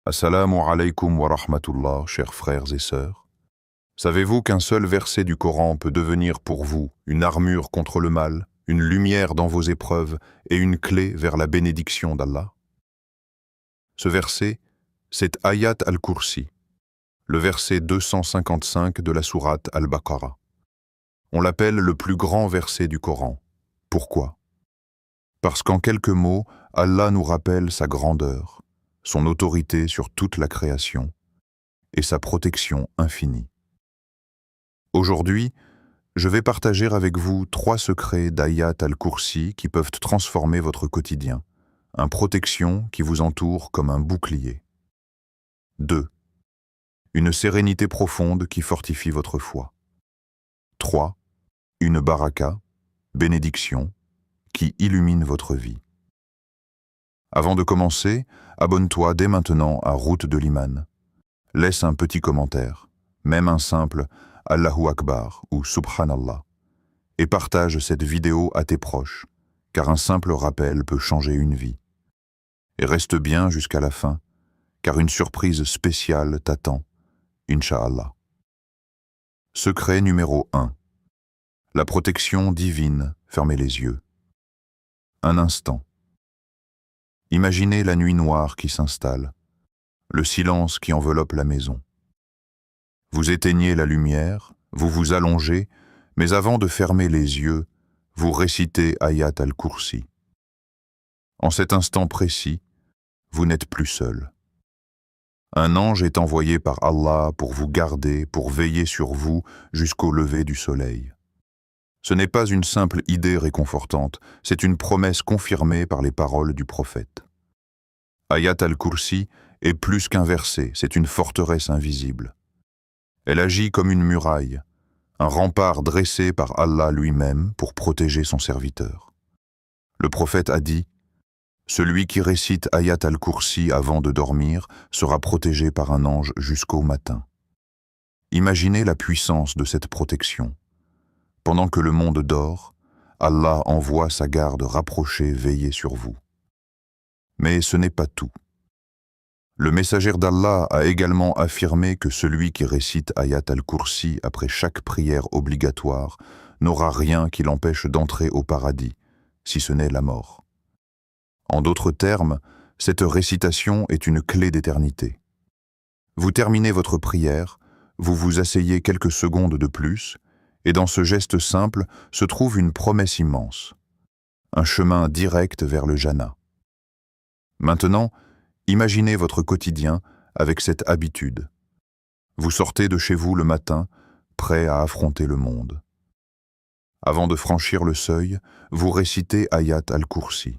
Assalamu alaikum wa rahmatullah, chers frères et sœurs. Savez-vous qu'un seul verset du Coran peut devenir pour vous une armure contre le mal, une lumière dans vos épreuves et une clé vers la bénédiction d'Allah? Ce verset, c'est Ayat al-Kursi, le verset 255 de la sourate Al-Baqarah. On l'appelle le plus grand verset du Coran. Pourquoi? Parce qu'en quelques mots, Allah nous rappelle sa grandeur, son autorité sur toute la création et sa protection infinie. Aujourd'hui, je vais partager avec vous 3 secrets d'Ayat al-Kursi qui peuvent transformer votre quotidien, une protection qui vous entoure comme un bouclier. 2. Une sérénité profonde qui fortifie votre foi. 3. Une baraka, bénédiction, qui illumine votre vie. Avant de commencer, abonne-toi dès maintenant à Route de l'Iman. Laisse un petit commentaire, même un simple « Allahu Akbar » ou « Subhanallah » et partage cette vidéo à tes proches, car un simple rappel peut changer une vie. Et reste bien jusqu'à la fin, car une surprise spéciale t'attend, Inch'Allah. Secret numéro 1. La protection divine, fermez les yeux. Un instant. Imaginez la nuit noire qui s'installe, le silence qui enveloppe la maison. Vous éteignez la lumière, vous vous allongez, mais avant de fermer les yeux, vous récitez Ayat al-Kursi. En cet instant précis, vous n'êtes plus seul. Un ange est envoyé par Allah pour vous garder, pour veiller sur vous jusqu'au lever du soleil. Ce n'est pas une simple idée réconfortante, c'est une promesse confirmée par les paroles du prophète. Ayat al-Kursi est plus qu'un verset, c'est une forteresse invisible. Elle agit comme une muraille, un rempart dressé par Allah lui-même pour protéger son serviteur. Le prophète a dit « Celui qui récite Ayat al-Kursi avant de dormir sera protégé par un ange jusqu'au matin. » Imaginez la puissance de cette protection. Pendant que le monde dort, Allah envoie sa garde rapprochée veiller sur vous. Mais ce n'est pas tout. Le messager d'Allah a également affirmé que celui qui récite Ayat al-Kursi après chaque prière obligatoire n'aura rien qui l'empêche d'entrer au paradis, si ce n'est la mort. En d'autres termes, cette récitation est une clé d'éternité. Vous terminez votre prière, vous vous asseyez quelques secondes de plus, et dans ce geste simple se trouve une promesse immense, un chemin direct vers le Jannah. Maintenant, imaginez votre quotidien avec cette habitude. Vous sortez de chez vous le matin, prêt à affronter le monde. Avant de franchir le seuil, vous récitez Ayat al-Kursi.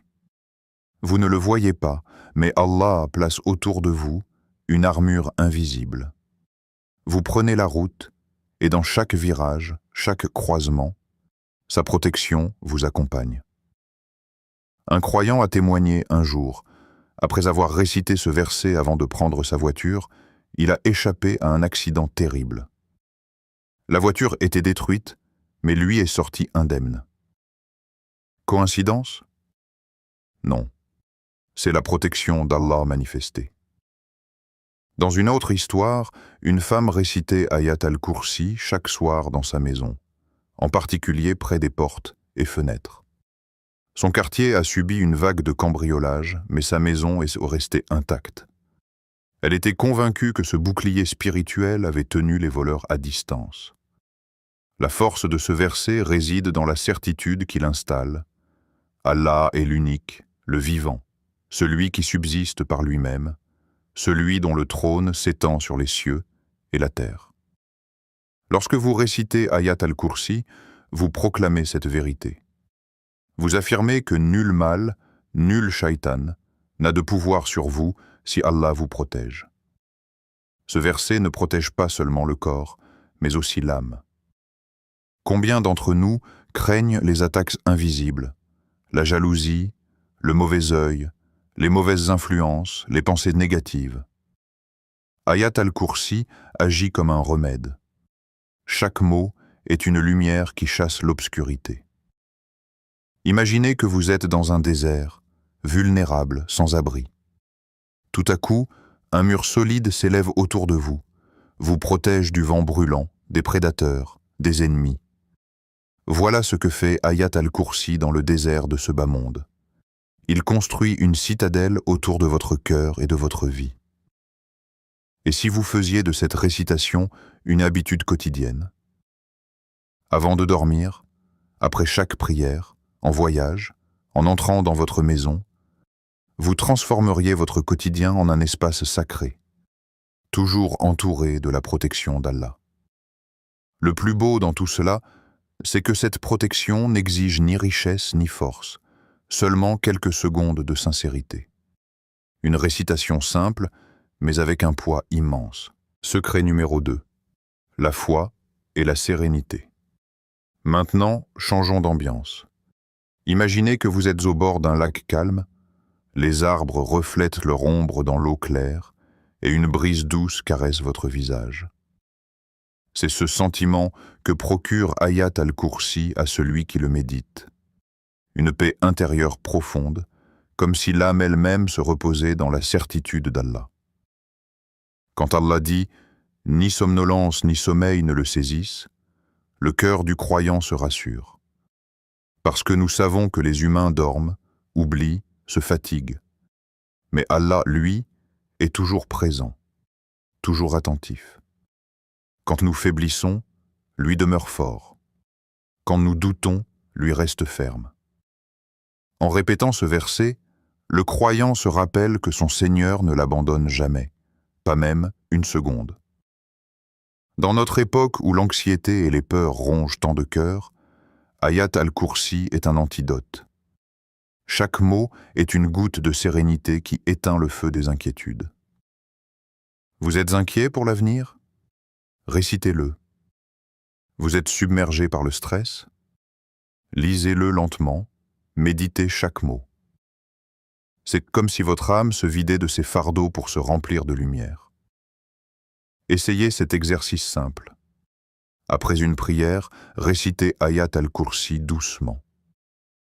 Vous ne le voyez pas, mais Allah place autour de vous une armure invisible. Vous prenez la route, et dans chaque virage, chaque croisement, sa protection vous accompagne. Un croyant a témoigné un jour. Après avoir récité ce verset avant de prendre sa voiture, il a échappé à un accident terrible. La voiture était détruite, mais lui est sorti indemne. Coïncidence? Non. C'est la protection d'Allah manifestée. Dans une autre histoire, une femme récitait Ayat al-Kursi chaque soir dans sa maison, en particulier près des portes et fenêtres. Son quartier a subi une vague de cambriolage, mais sa maison est restée intacte. Elle était convaincue que ce bouclier spirituel avait tenu les voleurs à distance. La force de ce verset réside dans la certitude qu'il installe. Allah est l'unique, le vivant, celui qui subsiste par lui-même, celui dont le trône s'étend sur les cieux et la terre. Lorsque vous récitez Ayat al-Kursi, vous proclamez cette vérité. Vous affirmez que nul mal, nul shaitan n'a de pouvoir sur vous si Allah vous protège. Ce verset ne protège pas seulement le corps, mais aussi l'âme. Combien d'entre nous craignent les attaques invisibles, la jalousie, le mauvais œil, les mauvaises influences, les pensées négatives? Ayat al-Kursi agit comme un remède. Chaque mot est une lumière qui chasse l'obscurité. Imaginez que vous êtes dans un désert, vulnérable, sans abri. Tout à coup, Un mur solide s'élève autour de vous, vous protège du vent brûlant, des prédateurs, des ennemis. Voilà ce que fait Ayat al-Kursi dans le désert de ce bas monde. Il construit une citadelle autour de votre cœur et de votre vie. Et si vous faisiez de cette récitation une habitude quotidienne? Avant de dormir, après chaque prière, en voyage, en entrant dans votre maison, vous transformeriez votre quotidien en un espace sacré, toujours entouré de la protection d'Allah. Le plus beau dans tout cela, c'est que cette protection n'exige ni richesse ni force, seulement quelques secondes de sincérité. Une récitation simple, mais avec un poids immense. Secret numéro 2. La foi et la sérénité. Maintenant, changeons d'ambiance. Imaginez que vous êtes au bord d'un lac calme, les arbres reflètent leur ombre dans l'eau claire et une brise douce caresse votre visage. C'est ce sentiment que procure Ayat al-Kursi à celui qui le médite. Une paix intérieure profonde, comme si l'âme elle-même se reposait dans la certitude d'Allah. Quand Allah dit « Ni somnolence ni sommeil ne le saisissent », le cœur du croyant se rassure. Parce que nous savons que les humains dorment, oublient, se fatiguent. Mais Allah, lui, est toujours présent, toujours attentif. Quand nous faiblissons, lui demeure fort. Quand nous doutons, lui reste ferme. En répétant ce verset, le croyant se rappelle que son Seigneur ne l'abandonne jamais, pas même une seconde. Dans notre époque où l'anxiété et les peurs rongent tant de cœurs, Ayat al-Kursi est un antidote. Chaque mot est une goutte de sérénité qui éteint le feu des inquiétudes. Vous êtes inquiet pour l'avenir? Récitez-le. Vous êtes submergé par le stress? Lisez-le lentement, méditez chaque mot. C'est comme si votre âme se vidait de ses fardeaux pour se remplir de lumière. Essayez cet exercice simple. Après une prière, récitez Ayat al-Kursi doucement.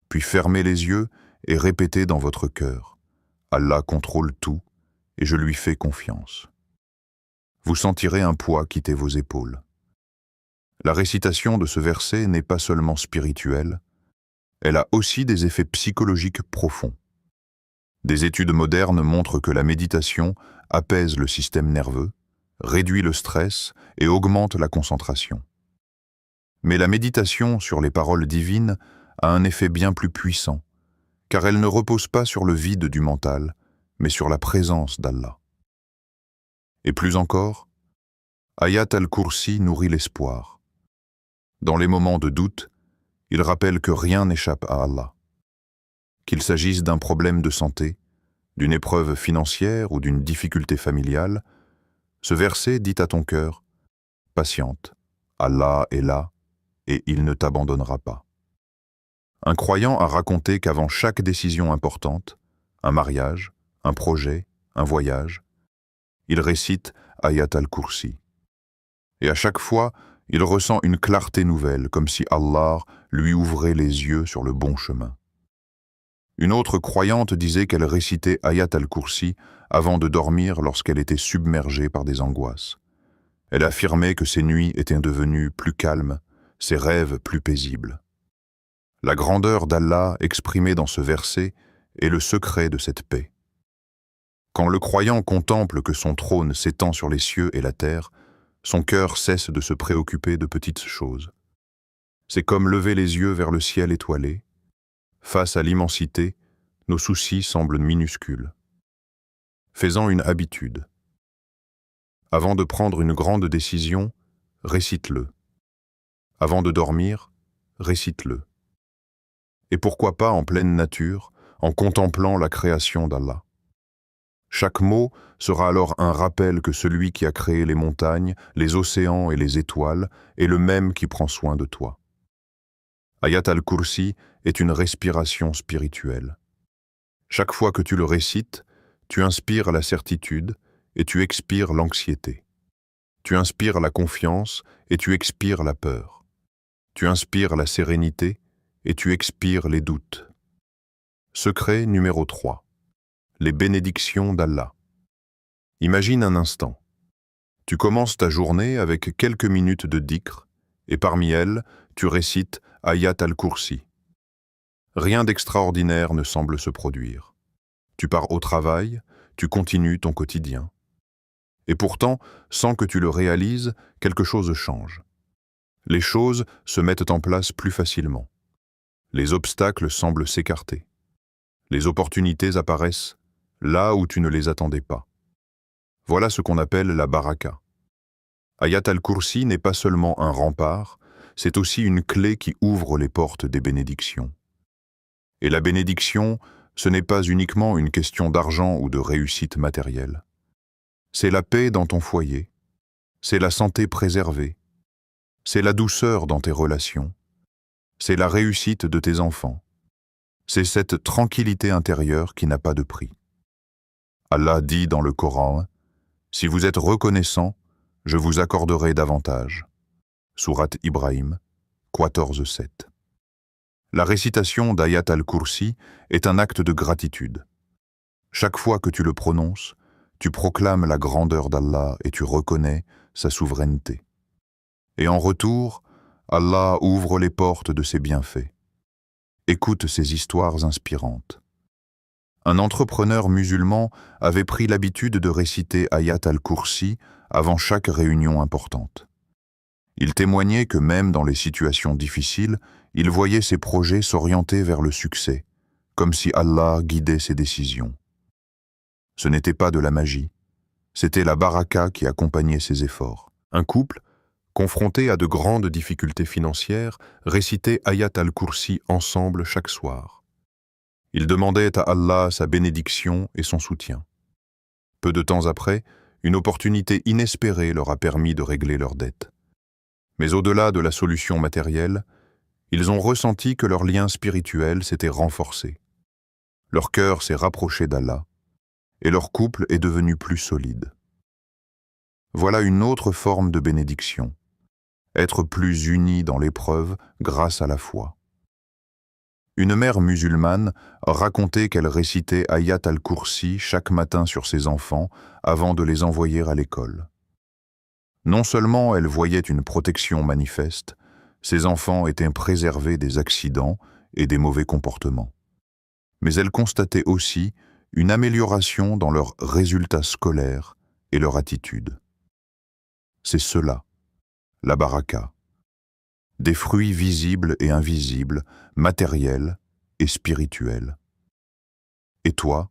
Puis fermez les yeux et répétez dans votre cœur « Allah contrôle tout et je lui fais confiance ». Vous sentirez un poids quitter vos épaules. La récitation de ce verset n'est pas seulement spirituelle, elle a aussi des effets psychologiques profonds. Des études modernes montrent que la méditation apaise le système nerveux, réduit le stress et augmente la concentration. Mais la méditation sur les paroles divines a un effet bien plus puissant, car elle ne repose pas sur le vide du mental, mais sur la présence d'Allah. Et plus encore, Ayat al-Kursi nourrit l'espoir. Dans les moments de doute, il rappelle que rien n'échappe à Allah. Qu'il s'agisse d'un problème de santé, d'une épreuve financière ou d'une difficulté familiale, ce verset dit à ton cœur « Patiente, Allah est là et il ne t'abandonnera pas ». Un croyant a raconté qu'avant chaque décision importante, un mariage, un projet, un voyage, il récite Ayat al-Kursi. Et à chaque fois, il ressent une clarté nouvelle, comme si Allah lui ouvrait les yeux sur le bon chemin. Une autre croyante disait qu'elle récitait Ayat al-Kursi avant de dormir lorsqu'elle était submergée par des angoisses. Elle affirmait que ses nuits étaient devenues plus calmes, ses rêves plus paisibles. La grandeur d'Allah exprimée dans ce verset est le secret de cette paix. Quand le croyant contemple que son trône s'étend sur les cieux et la terre, son cœur cesse de se préoccuper de petites choses. C'est comme lever les yeux vers le ciel étoilé. Face à l'immensité, nos soucis semblent minuscules. Fais-en une habitude. Avant de prendre une grande décision, récite-le. Avant de dormir, récite-le. Et pourquoi pas en pleine nature, en contemplant la création d'Allah. Chaque mot sera alors un rappel que celui qui a créé les montagnes, les océans et les étoiles est le même qui prend soin de toi. Ayat al-Kursi est une respiration spirituelle. Chaque fois que tu le récites, tu inspires la certitude et tu expires l'anxiété. Tu inspires la confiance et tu expires la peur. Tu inspires la sérénité et tu expires les doutes. Secret numéro 3. Les bénédictions d'Allah. Imagine un instant. Tu commences ta journée avec quelques minutes de dhikr, et parmi elles, tu récites Ayat al-Kursi. Rien d'extraordinaire ne semble se produire. Tu pars au travail, tu continues ton quotidien. Et pourtant, sans que tu le réalises, quelque chose change. Les choses se mettent en place plus facilement. Les obstacles semblent s'écarter. Les opportunités apparaissent là où tu ne les attendais pas. Voilà ce qu'on appelle la baraka. Ayat al-Kursi n'est pas seulement un rempart, c'est aussi une clé qui ouvre les portes des bénédictions. Et la bénédiction, ce n'est pas uniquement une question d'argent ou de réussite matérielle. C'est la paix dans ton foyer, c'est la santé préservée, c'est la douceur dans tes relations, c'est la réussite de tes enfants, c'est cette tranquillité intérieure qui n'a pas de prix. Allah dit dans le Coran, « Si vous êtes reconnaissant, je vous accorderai davantage. » Sourate Ibrahim, 14:7. La récitation d'Ayat al-Kursi est un acte de gratitude. Chaque fois que tu le prononces, tu proclames la grandeur d'Allah et tu reconnais sa souveraineté. Et en retour, Allah ouvre les portes de ses bienfaits. Écoute ces histoires inspirantes. Un entrepreneur musulman avait pris l'habitude de réciter Ayat al-Kursi avant chaque réunion importante. Il témoignait que même dans les situations difficiles, il voyait ses projets s'orienter vers le succès, comme si Allah guidait ses décisions. Ce n'était pas de la magie, c'était la baraka qui accompagnait ses efforts. Un couple, confronté à de grandes difficultés financières, récitait Ayat al-Kursi ensemble chaque soir. Ils demandaient à Allah sa bénédiction et son soutien. Peu de temps après, une opportunité inespérée leur a permis de régler leurs dettes. Mais au-delà de la solution matérielle, ils ont ressenti que leur lien spirituel s'était renforcé. Leur cœur s'est rapproché d'Allah et leur couple est devenu plus solide. Voilà une autre forme de bénédiction, être plus unis dans l'épreuve grâce à la foi. Une mère musulmane racontait qu'elle récitait Ayat al-Kursi chaque matin sur ses enfants avant de les envoyer à l'école. Non seulement elle voyait une protection manifeste, ses enfants étaient préservés des accidents et des mauvais comportements. Mais elle constatait aussi une amélioration dans leurs résultats scolaires et leur attitude. C'est cela, la baraka. Des fruits visibles et invisibles, matériels et spirituels. Et toi,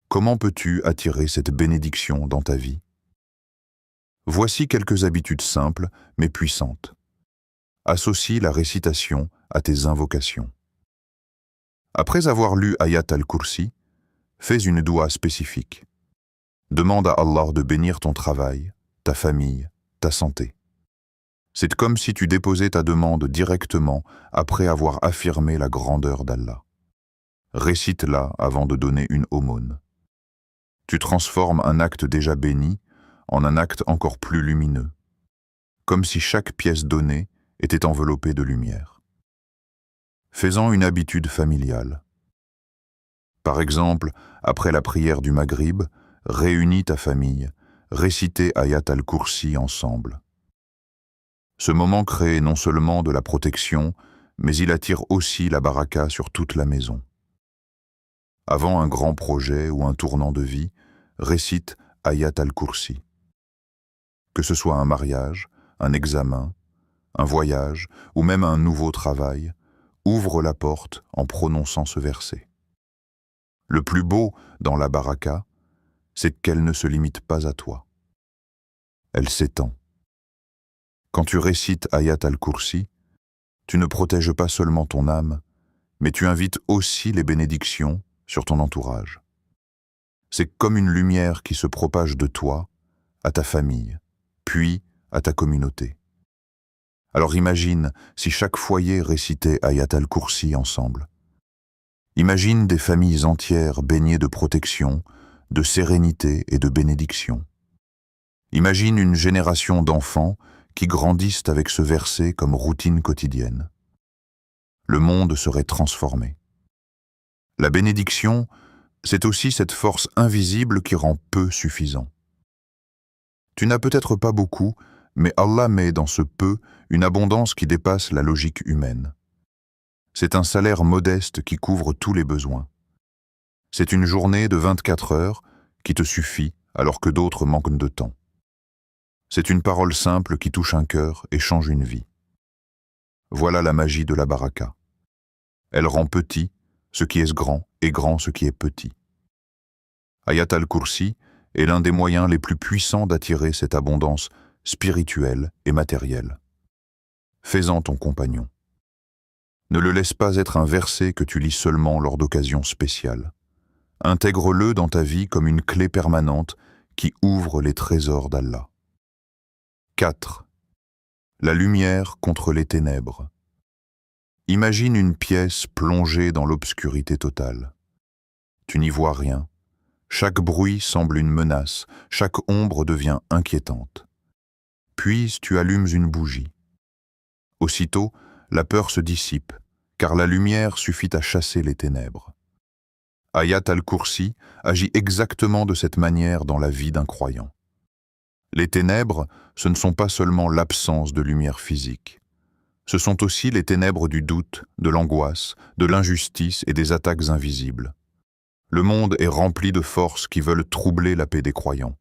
comment peux-tu attirer cette bénédiction dans ta vie? Voici quelques habitudes simples mais puissantes. Associe la récitation à tes invocations. Après avoir lu Ayat al-Kursi, fais une doua spécifique. Demande à Allah de bénir ton travail, ta famille, ta santé. C'est comme si tu déposais ta demande directement après avoir affirmé la grandeur d'Allah. Récite-la avant de donner une aumône. Tu transformes un acte déjà béni en un acte encore plus lumineux, comme si chaque pièce donnée était enveloppée de lumière. Fais-en une habitude familiale. Par exemple, après la prière du Maghrib, réunis ta famille, récitez Ayat al-Kursi ensemble. Ce moment crée non seulement de la protection, mais il attire aussi la baraka sur toute la maison. Avant un grand projet ou un tournant de vie, récite Ayat al-Kursi. Que ce soit un mariage, un examen, un voyage ou même un nouveau travail, ouvre la porte en prononçant ce verset. Le plus beau dans la baraka, c'est qu'elle ne se limite pas à toi. Elle s'étend. Quand tu récites Ayat al-Kursi, tu ne protèges pas seulement ton âme, mais tu invites aussi les bénédictions sur ton entourage. C'est comme une lumière qui se propage de toi à ta famille, puis à ta communauté. Alors imagine si chaque foyer récitait Ayat al-Kursi ensemble. Imagine des familles entières baignées de protection, de sérénité et de bénédiction. Imagine une génération d'enfants qui grandissent avec ce verset comme routine quotidienne. Le monde serait transformé. La bénédiction, c'est aussi cette force invisible qui rend peu suffisant. Tu n'as peut-être pas beaucoup, mais Allah met dans ce peu une abondance qui dépasse la logique humaine. C'est un salaire modeste qui couvre tous les besoins. C'est une journée de 24 heures qui te suffit alors que d'autres manquent de temps. C'est une parole simple qui touche un cœur et change une vie. Voilà la magie de la baraka. Elle rend petit ce qui est grand et grand ce qui est petit. Ayat al-Kursi est l'un des moyens les plus puissants d'attirer cette abondance spirituelle et matérielle. Fais-en ton compagnon. Ne le laisse pas être un verset que tu lis seulement lors d'occasions spéciales. Intègre-le dans ta vie comme une clé permanente qui ouvre les trésors d'Allah. 4. La lumière contre les ténèbres. Imagine une pièce plongée dans l'obscurité totale. Tu n'y vois rien. Chaque bruit semble une menace, chaque ombre devient inquiétante. Puis tu allumes une bougie. Aussitôt, la peur se dissipe, car la lumière suffit à chasser les ténèbres. Ayat al-Kursi agit exactement de cette manière dans la vie d'un croyant. Les ténèbres, ce ne sont pas seulement l'absence de lumière physique. Ce sont aussi les ténèbres du doute, de l'angoisse, de l'injustice et des attaques invisibles. Le monde est rempli de forces qui veulent troubler la paix des croyants.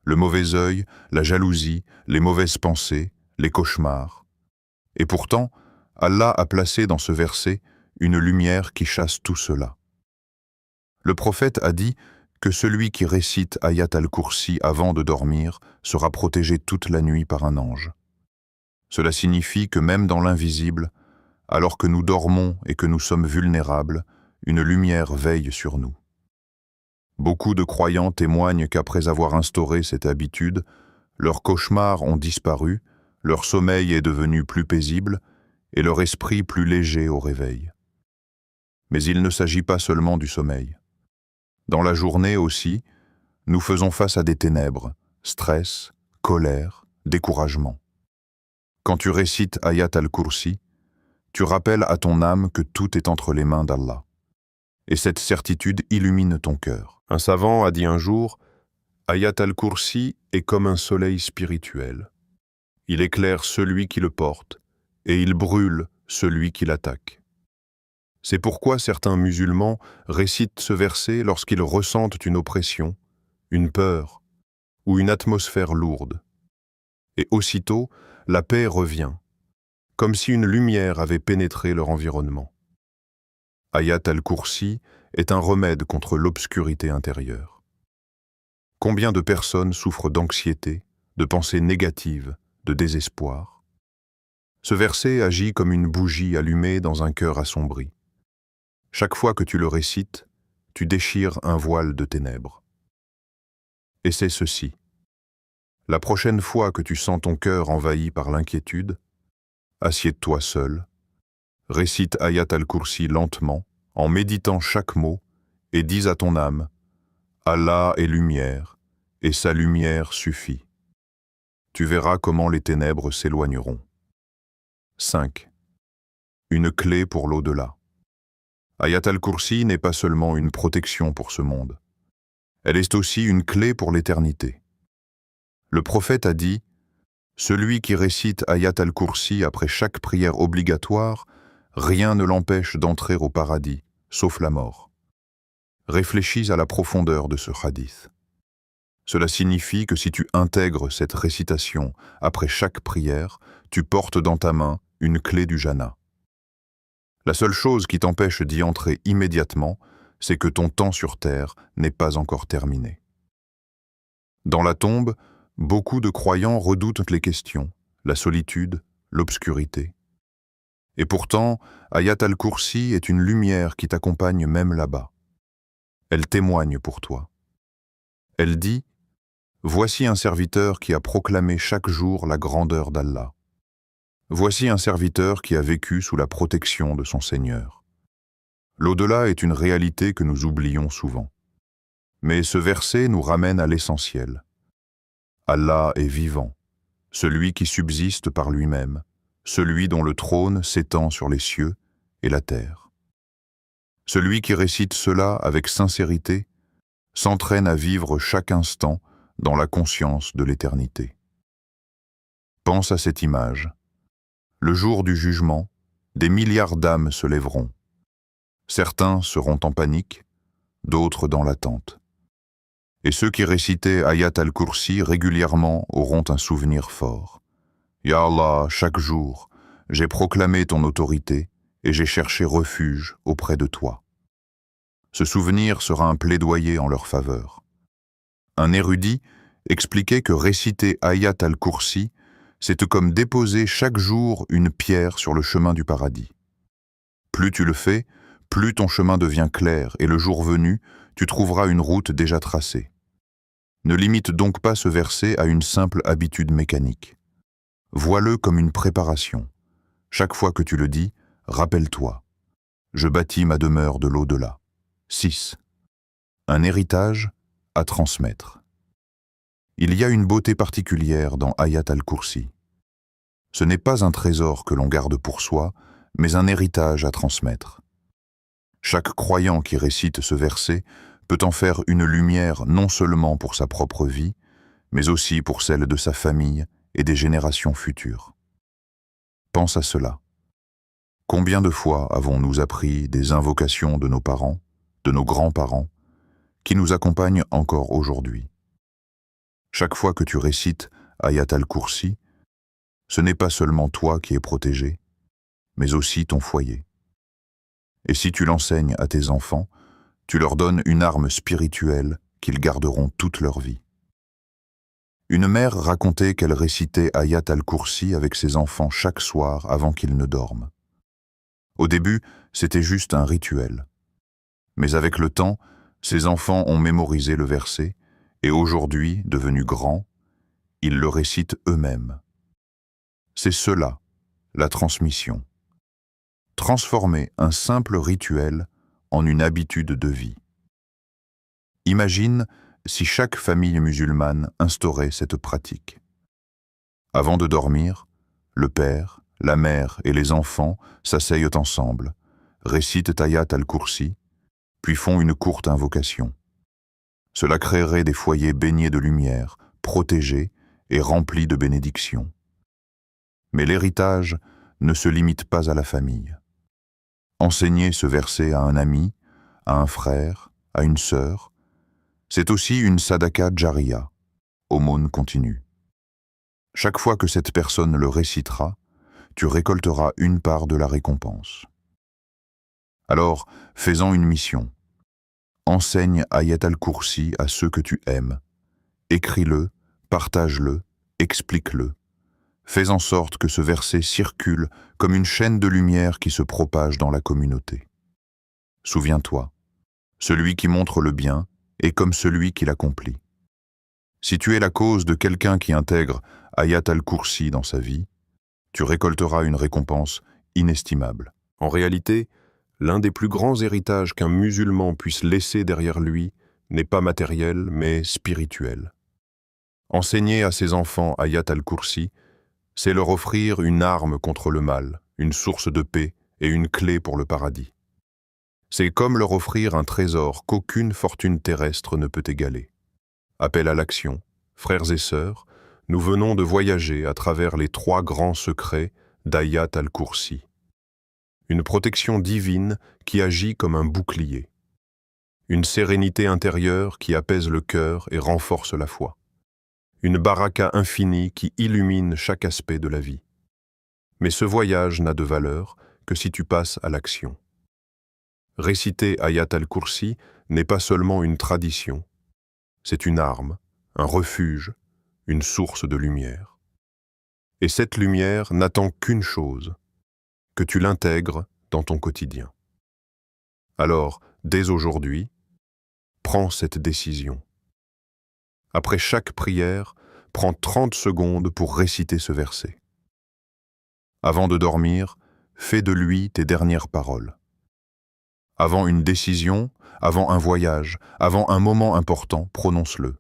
Le mauvais œil, la jalousie, les mauvaises pensées, les cauchemars. Et pourtant, Allah a placé dans ce verset une lumière qui chasse tout cela. Le prophète a dit que celui qui récite Ayat al-Kursi avant de dormir sera protégé toute la nuit par un ange. Cela signifie que même dans l'invisible, alors que nous dormons et que nous sommes vulnérables, une lumière veille sur nous. Beaucoup de croyants témoignent qu'après avoir instauré cette habitude, leurs cauchemars ont disparu, leur sommeil est devenu plus paisible et leur esprit plus léger au réveil. Mais il ne s'agit pas seulement du sommeil. Dans la journée aussi, nous faisons face à des ténèbres, stress, colère, découragement. Quand tu récites Ayat al-Kursi, tu rappelles à ton âme que tout est entre les mains d'Allah. Et cette certitude illumine ton cœur. Un savant a dit un jour, Ayat al-Kursi est comme un soleil spirituel. Il éclaire celui qui le porte, et il brûle celui qui l'attaque. C'est pourquoi certains musulmans récitent ce verset lorsqu'ils ressentent une oppression, une peur ou une atmosphère lourde. Et aussitôt, la paix revient, comme si une lumière avait pénétré leur environnement. Ayat al-Kursi est un remède contre l'obscurité intérieure. Combien de personnes souffrent d'anxiété, de pensées négatives, de désespoir? Ce verset agit comme une bougie allumée dans un cœur assombri. Chaque fois que tu le récites, tu déchires un voile de ténèbres. Et c'est ceci. La prochaine fois que tu sens ton cœur envahi par l'inquiétude, assieds-toi seul, récite Ayat al-Kursi lentement, en méditant chaque mot, et dis à ton âme, Allah est lumière, et sa lumière suffit. Tu verras comment les ténèbres s'éloigneront. 5. Une clé pour l'au-delà. Ayat al-Kursi n'est pas seulement une protection pour ce monde. Elle est aussi une clé pour l'éternité. Le prophète a dit « Celui qui récite Ayat al-Kursi après chaque prière obligatoire, rien ne l'empêche d'entrer au paradis, sauf la mort. » Réfléchis à la profondeur de ce hadith. Cela signifie que si tu intègres cette récitation après chaque prière, tu portes dans ta main une clé du Jannah. La seule chose qui t'empêche d'y entrer immédiatement, c'est que ton temps sur terre n'est pas encore terminé. Dans la tombe, beaucoup de croyants redoutent les questions, la solitude, l'obscurité. Et pourtant, Ayat al-Kursi est une lumière qui t'accompagne même là-bas. Elle témoigne pour toi. Elle dit « Voici un serviteur qui a proclamé chaque jour la grandeur d'Allah. Voici un serviteur qui a vécu sous la protection de son Seigneur. » L'au-delà est une réalité que nous oublions souvent. Mais ce verset nous ramène à l'essentiel. Allah est vivant, celui qui subsiste par lui-même, celui dont le trône s'étend sur les cieux et la terre. Celui qui récite cela avec sincérité s'entraîne à vivre chaque instant dans la conscience de l'éternité. Pense à cette image. Le jour du jugement, des milliards d'âmes se lèveront. Certains seront en panique, d'autres dans l'attente. Et ceux qui récitaient Ayat al-Kursi régulièrement auront un souvenir fort. Ya Allah, chaque jour, j'ai proclamé ton autorité et j'ai cherché refuge auprès de toi. Ce souvenir sera un plaidoyer en leur faveur. Un érudit expliquait que réciter Ayat al-Kursi, c'est comme déposer chaque jour une pierre sur le chemin du paradis. Plus tu le fais, plus ton chemin devient clair et le jour venu, tu trouveras une route déjà tracée. Ne limite donc pas ce verset à une simple habitude mécanique. Vois-le comme une préparation. Chaque fois que tu le dis, rappelle-toi. Je bâtis ma demeure de l'au-delà. 6. Un héritage à transmettre. Il y a une beauté particulière dans Ayat al-Kursi. Ce n'est pas un trésor que l'on garde pour soi, mais un héritage à transmettre. Chaque croyant qui récite ce verset peut en faire une lumière non seulement pour sa propre vie, mais aussi pour celle de sa famille et des générations futures. Pense à cela. Combien de fois avons-nous appris des invocations de nos parents, de nos grands-parents, qui nous accompagnent encore aujourd'hui? Chaque fois que tu récites Ayat al-Kursi, ce n'est pas seulement toi qui es protégé, mais aussi ton foyer. Et si tu l'enseignes à tes enfants, tu leur donnes une arme spirituelle qu'ils garderont toute leur vie. Une mère racontait qu'elle récitait Ayat al-Kursi avec ses enfants chaque soir avant qu'ils ne dorment. Au début, c'était juste un rituel. Mais avec le temps, ses enfants ont mémorisé le verset et aujourd'hui, devenus grands, ils le récitent eux-mêmes. C'est cela, la transmission. Transformer un simple rituel en une habitude de vie. Imagine si chaque famille musulmane instaurait cette pratique. Avant de dormir, le père, la mère et les enfants s'asseyent ensemble, récitent Ayat al-Kursi, puis font une courte invocation. Cela créerait des foyers baignés de lumière, protégés et remplis de bénédictions. Mais l'héritage ne se limite pas à la famille. Enseigner ce verset à un ami, à un frère, à une sœur, c'est aussi une sadaka jariya, aumône continue. Chaque fois que cette personne le récitera, tu récolteras une part de la récompense. Alors, fais-en une mission. Enseigne Ayat al-Kursi à ceux que tu aimes. Écris-le, partage-le, explique-le. Fais en sorte que ce verset circule comme une chaîne de lumière qui se propage dans la communauté. Souviens-toi, celui qui montre le bien est comme celui qui l'accomplit. Si tu es la cause de quelqu'un qui intègre Ayat al-Kursi dans sa vie, tu récolteras une récompense inestimable. En réalité, l'un des plus grands héritages qu'un musulman puisse laisser derrière lui n'est pas matériel, mais spirituel. Enseigner à ses enfants Ayat al-Kursi, c'est leur offrir une arme contre le mal, une source de paix et une clé pour le paradis. C'est comme leur offrir un trésor qu'aucune fortune terrestre ne peut égaler. Appel à l'action, frères et sœurs, nous venons de voyager à travers les 3 grands secrets d'Ayat al-Kursi. Une protection divine qui agit comme un bouclier. Une sérénité intérieure qui apaise le cœur et renforce la foi. Une baraka infinie qui illumine chaque aspect de la vie. Mais ce voyage n'a de valeur que si tu passes à l'action. Réciter Ayat al-Kursi n'est pas seulement une tradition, c'est une arme, un refuge, une source de lumière. Et cette lumière n'attend qu'une chose, que tu l'intègres dans ton quotidien. Alors, dès aujourd'hui, prends cette décision. Après chaque prière, prends 30 secondes pour réciter ce verset. Avant de dormir, fais de lui tes dernières paroles. Avant une décision, avant un voyage, avant un moment important, prononce-le.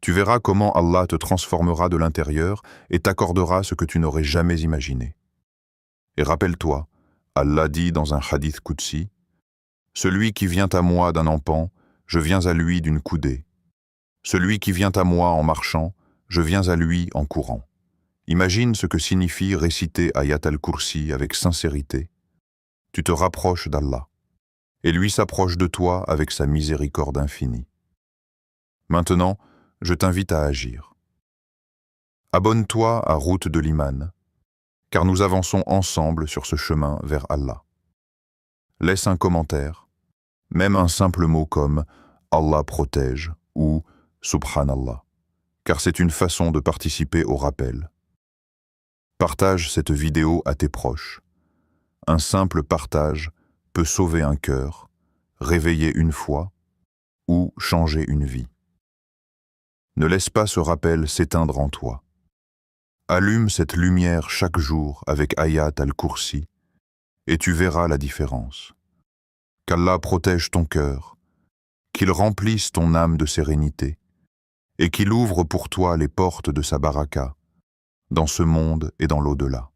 Tu verras comment Allah te transformera de l'intérieur et t'accordera ce que tu n'aurais jamais imaginé. Et rappelle-toi, Allah dit dans un hadith qudsi, « Celui qui vient à moi d'un empan, je viens à lui d'une coudée. Celui qui vient à moi en marchant, je viens à lui en courant. Imagine ce que signifie réciter Ayat al-Kursi avec sincérité. Tu te rapproches d'Allah, et lui s'approche de toi avec sa miséricorde infinie. Maintenant, je t'invite à agir. Abonne-toi à Route de l'Iman, car nous avançons ensemble sur ce chemin vers Allah. Laisse un commentaire, même un simple mot comme « Allah protège » ou « Subhanallah », car c'est une façon de participer au rappel. Partage cette vidéo à tes proches. Un simple partage peut sauver un cœur, réveiller une foi ou changer une vie. Ne laisse pas ce rappel s'éteindre en toi. Allume cette lumière chaque jour avec Ayat al-Kursi et tu verras la différence. Qu'Allah protège ton cœur, qu'il remplisse ton âme de sérénité et qu'il ouvre pour toi les portes de sa baraka dans ce monde et dans l'au-delà.